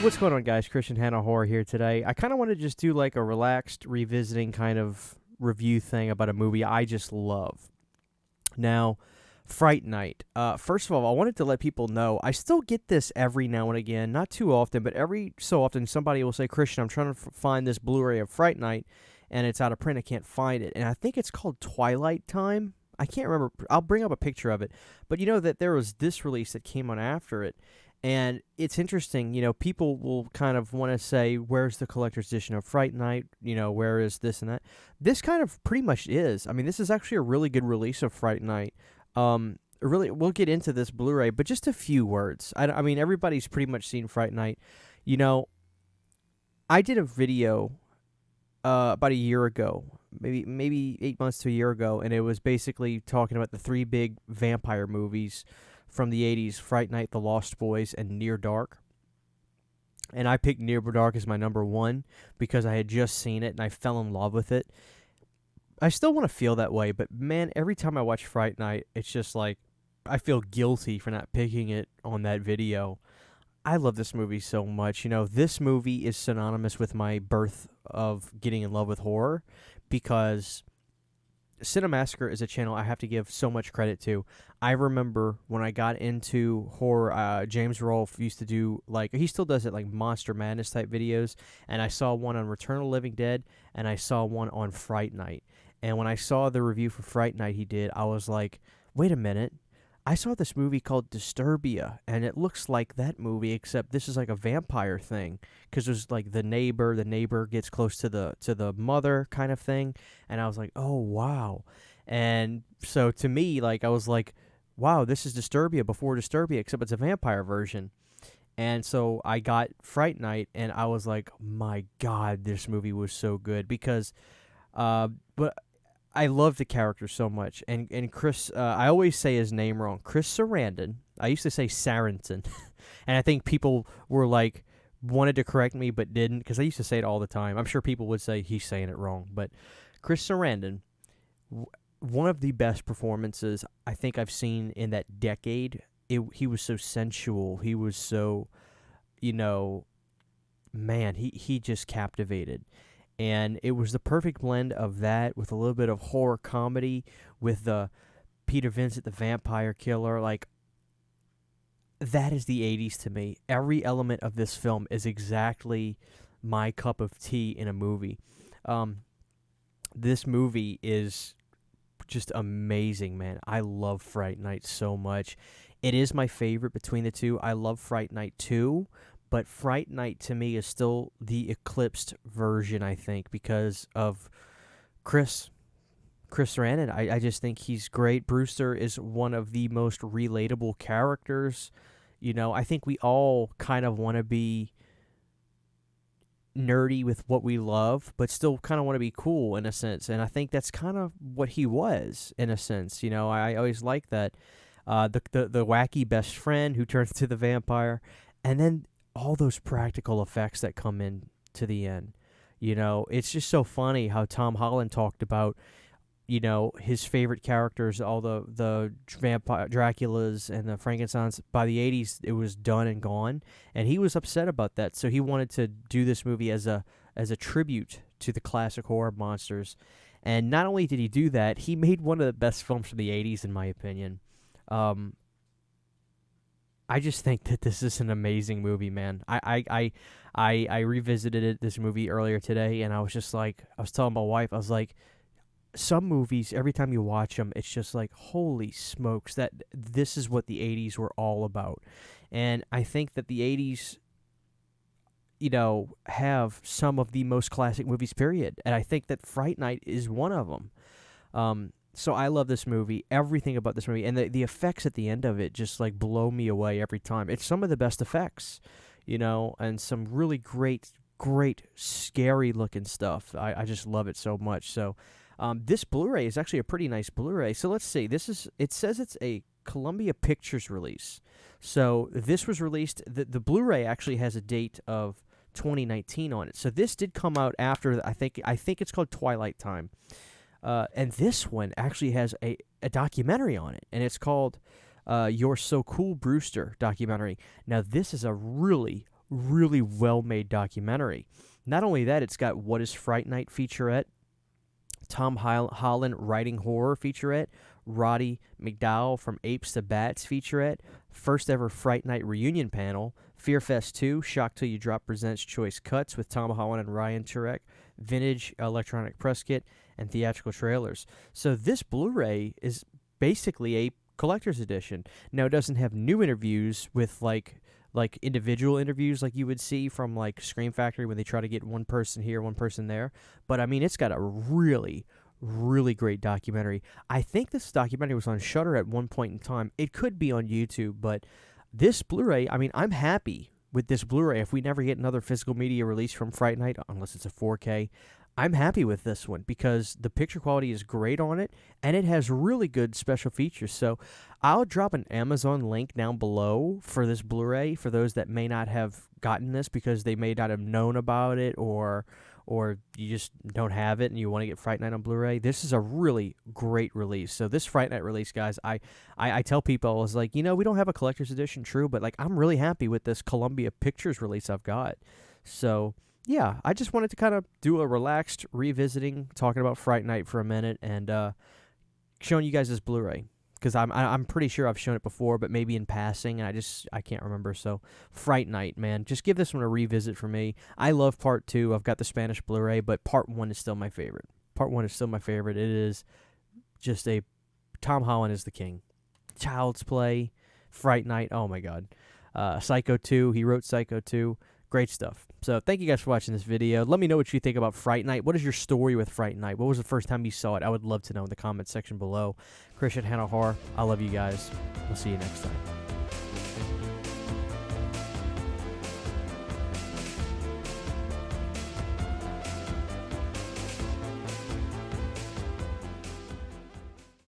What's going on, guys? Christian Hanna Horror here today. I kind of want to just do like a relaxed revisiting kind of review thing about a movie I just love. Now, Fright Night. First of all, I wanted to let people know I still get this every now and again, not too often, but every so often somebody will say, Christian, I'm trying to find this Blu-ray of Fright Night, and it's out of print. I can't find it. And I think it's called Twilight Time. I can't remember. I'll bring up a picture of it. But you know that there was this release that came on after it. And it's interesting, people will kind of want to say, where's the collector's edition of Fright Night? Where is this and that? This kind of pretty much is. I mean, this is actually a really good release of Fright Night. Really, we'll get into this Blu-ray, but just a few words. I mean, everybody's pretty much seen Fright Night. I did a video about a year ago, maybe 8 months to a year ago, and it was basically talking about the three big vampire movies from the 80s, Fright Night, The Lost Boys, and Near Dark. And I picked Near Dark as my number one because I had just seen it and I fell in love with it. I still want to feel that way, but man, every time I watch Fright Night, it's just like I feel guilty for not picking it on that video. I love this movie so much. This movie is synonymous with my birth of getting in love with horror because Cinemassacre is a channel I have to give so much credit to. I remember when I got into horror, James Rolfe used to do, he still does it, like Monster Madness type videos, and I saw one on Return of the Living Dead, and I saw one on Fright Night. And when I saw the review for Fright Night he did, I was like, wait a minute, I saw this movie called Disturbia, and it looks like that movie, except this is like a vampire thing, because there's like the neighbor gets close to the mother kind of thing, and I was like, oh, wow. And so to me, I was like, wow, this is Disturbia before Disturbia, except it's a vampire version. And so I got Fright Night, and I was like, my God, this movie was so good, because, but I love the character so much, and Chris, I always say his name wrong, Chris Sarandon. I used to say Sarenton, and I think people were wanted to correct me but didn't, because I used to say it all the time. I'm sure people would say he's saying it wrong, but Chris Sarandon, one of the best performances I think I've seen in that decade. He was so sensual. He was so, man, he just captivated. And it was the perfect blend of that with a little bit of horror comedy with the Peter Vincent, the vampire killer. That is the 80s to me. Every element of this film is exactly my cup of tea in a movie. This movie is just amazing, man. I love Fright Night so much. It is my favorite between the two. I love Fright Night 2. But Fright Night, to me, is still the eclipsed version, I think, because of Chris Sarandon. I just think he's great. Brewster is one of the most relatable characters. I think we all kind of want to be nerdy with what we love, but still kind of want to be cool in a sense. And I think that's kind of what he was, in a sense. I always like that. The wacky best friend who turns to the vampire. And then all those practical effects that come in to the end. It's just so funny how Tom Holland talked about, his favorite characters, all the vampire Draculas and the Frankensteins. By the 80s, it was done and gone, and he was upset about that. So he wanted to do this movie as a tribute to the classic horror monsters. And not only did he do that, he made one of the best films from the 80s, in my opinion. I just think that this is an amazing movie, man. I revisited this movie earlier today, and I was just I was telling my wife, I was like, some movies, every time you watch them, it's just like, holy smokes, that this is what the 80s were all about. And I think that the 80s, have some of the most classic movies, period. And I think that Fright Night is one of them. So I love this movie, everything about this movie, and the effects at the end of it just blow me away every time. It's some of the best effects, and some really great, scary looking stuff. I just love it so much. So this Blu-ray is actually a pretty nice Blu-ray. So let's see. It says it's a Columbia Pictures release. So this was released. The Blu-ray actually has a date of 2019 on it. So this did come out after. I think it's called Twilight Time. And this one actually has a documentary on it, and it's called You're So Cool, Brewster documentary. Now, this is a really, really well-made documentary. Not only that, it's got What is Fright Night featurette, Tom Holland writing horror featurette, Roddy McDowell from Apes to Bats featurette, first ever Fright Night reunion panel, Fear Fest 2, Shock Till You Drop presents Choice Cuts with Tom Holland and Ryan Turek, vintage electronic press kit, and theatrical trailers. So this Blu-ray is basically a collector's edition. Now, it doesn't have new interviews with like individual interviews like you would see from like Scream Factory when they try to get one person here, one person there. But I mean, it's got a really, really great documentary. I think this documentary was on Shudder at one point in time. It could be on YouTube, but this Blu-ray, I mean, I'm happy with this Blu-ray. If we never get another physical media release from Fright Night, unless it's a 4K, I'm happy with this one because the picture quality is great on it, and it has really good special features. So I'll drop an Amazon link down below for this Blu-ray for those that may not have gotten this because they may not have known about it, or you just don't have it and you want to get Fright Night on Blu-ray. This is a really great release. So this Fright Night release, guys, I tell people, I was like, we don't have a collector's edition, true, but like I'm really happy with this Columbia Pictures release I've got. So yeah, I just wanted to kind of do a relaxed revisiting, talking about Fright Night for a minute, and showing you guys this Blu-ray because I'm pretty sure I've shown it before, but maybe in passing, and I can't remember. So Fright Night, man, just give this one a revisit for me. I love Part 2. I've got the Spanish Blu-ray, but Part 1 is still my favorite. Part 1 is still my favorite. It is just Tom Holland is the king. Child's Play, Fright Night. Oh my God, Psycho 2. He wrote Psycho 2. Great stuff. So thank you guys for watching this video. Let me know what you think about Fright Night. What is your story with Fright Night? What was the first time you saw it? I would love to know in the comments section below. Christian, Hanna Horror, I love you guys. We'll see you next time.